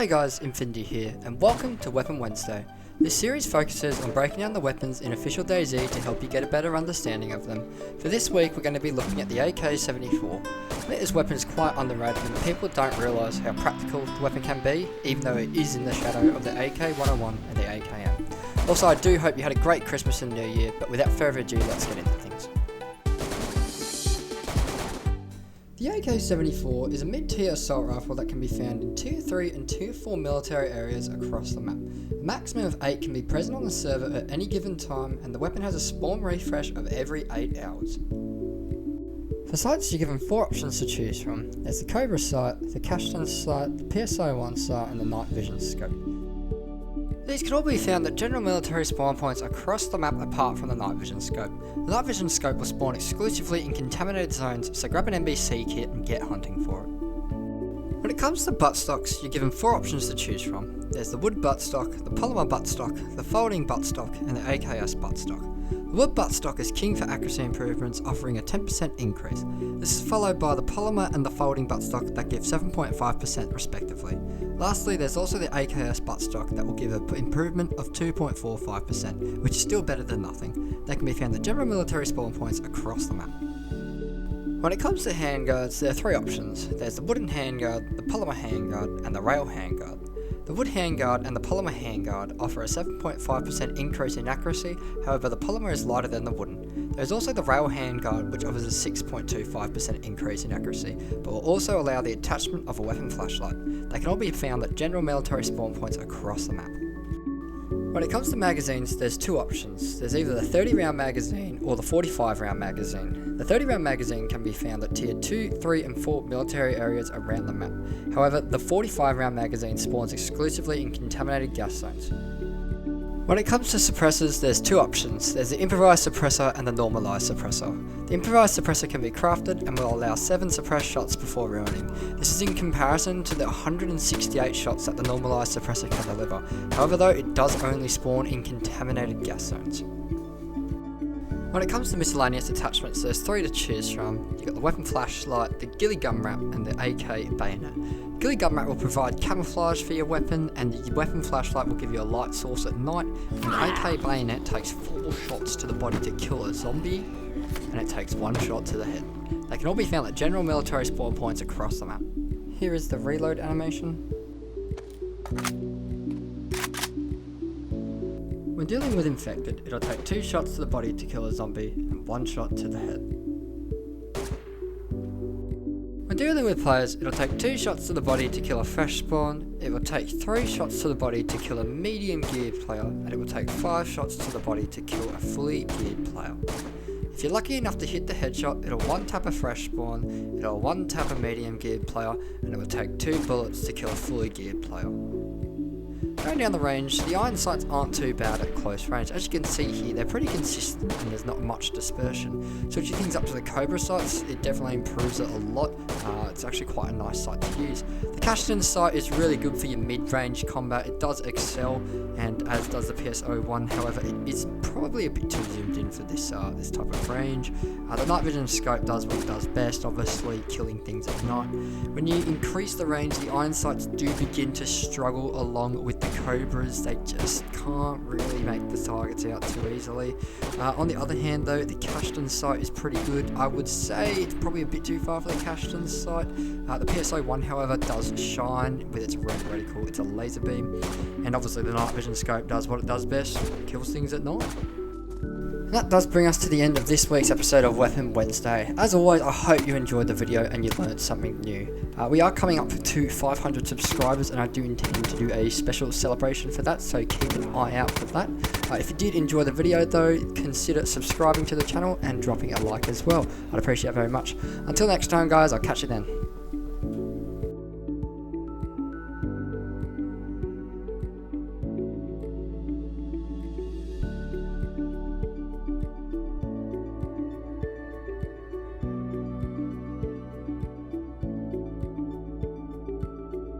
Hey guys, Infinity here, and welcome to Weapon Wednesday. This series focuses on breaking down the weapons in official Dayz to help you get a better understanding of them. For this week, we're going to be looking at the AK-74. This weapon is quite underrated and people don't realise how practical the weapon can be, even though it is in the shadow of the AK-101 and the AKM. Also, I do hope you had a great Christmas and New Year, but without further ado, let's get into things. The AK-74 is a mid-tier assault rifle that can be found in Tier 3 and Tier 4 military areas across the map. A maximum of 8 can be present on the server at any given time, and the weapon has a spawn refresh of every 8 hours. For sights, you're given 4 options to choose from. There's the Cobra sight, the Cashton sight, the PSO-1 sight, and the night vision scope. These can all be found at general military spawn points across the map apart from the night vision scope. The night vision scope will spawn exclusively in contaminated zones, so grab an NBC kit and get hunting for it. When it comes to buttstocks, you're given 4 options to choose from. There's the wood buttstock, the polymer buttstock, the folding buttstock, and the AKS buttstock. The wood buttstock is king for accuracy improvements, offering a 10% increase. This is followed by the polymer and the folding buttstock that give 7.5% respectively. Lastly, there's also the AKS buttstock that will give an improvement of 2.45%, which is still better than nothing. They can be found at general military spawn points across the map. When it comes to handguards, there are 3 options. There's the wooden handguard, the polymer handguard, and the rail handguard. The wood handguard and the polymer handguard offer a 7.5% increase in accuracy, however the polymer is lighter than the wooden. There is also the rail handguard, which offers a 6.25% increase in accuracy, but will also allow the attachment of a weapon flashlight. They can all be found at general military spawn points across the map. When it comes to magazines, there's 2 options. There's either the 30 round magazine or the 45 round magazine. The 30 round magazine can be found at tier 2, 3 and 4 military areas around the map. However, the 45 round magazine spawns exclusively in contaminated gas zones. When it comes to suppressors, there's 2 options. There's the improvised suppressor and the normalized suppressor. The improvised suppressor can be crafted and will allow 7 suppressed shots before ruining. This is in comparison to the 168 shots that the normalized suppressor can deliver. However though, it does only spawn in contaminated gas zones. When it comes to miscellaneous attachments, there's 3 to choose from. You've got the weapon flashlight, the ghillie gun wrap, and the AK bayonet. The ghillie gun wrap will provide camouflage for your weapon, and the weapon flashlight will give you a light source at night. And the AK bayonet takes 4 shots to the body to kill a zombie, and it takes 1 shot to the head. They can all be found at general military spawn points across the map. Here is the reload animation. When dealing with infected, it'll take 2 shots to the body to kill a zombie and 1 shot to the head. When dealing with players, it'll take 2 shots to the body to kill a fresh spawn, it will take 3 shots to the body to kill a medium geared player, and it will take 5 shots to the body to kill a fully geared player. If you're lucky enough to hit the headshot, it'll 1-tap a fresh spawn, it'll 1-tap a medium geared player, and it will take 2 bullets to kill a fully geared player. Going down the range, the iron sights aren't too bad at close range. As you can see here, they're pretty consistent and there's not much dispersion. Switching things up to the Cobra sights, it definitely improves it a lot. It's actually quite a nice sight to use. The Cashton sight is really good for your mid-range combat. It does excel, and as does the PSO-1. However, it is probably a bit too zoomed in for this type of range. The night vision scope does what it does best, obviously killing things at night. When you increase the range, the iron sights do begin to struggle along with the Cobras. They just can't really make the targets out too easily. On the other hand though, the Cashton sight is pretty good. I would say it's probably a bit too far for the Cashton sight. The PSO-1 however does shine with its red reticle. It's a laser beam, and obviously the night vision scope does what it does best, kills things at night. And that does bring us to the end of this week's episode of Weapon Wednesday. As always, I hope you enjoyed the video and you learned something new. We are coming up to 500 subscribers, and I do intend to do a special celebration for that, so keep an eye out for that. If you did enjoy the video though, consider subscribing to the channel and dropping a like as well. I'd appreciate it very much. Until next time guys, I'll catch you then.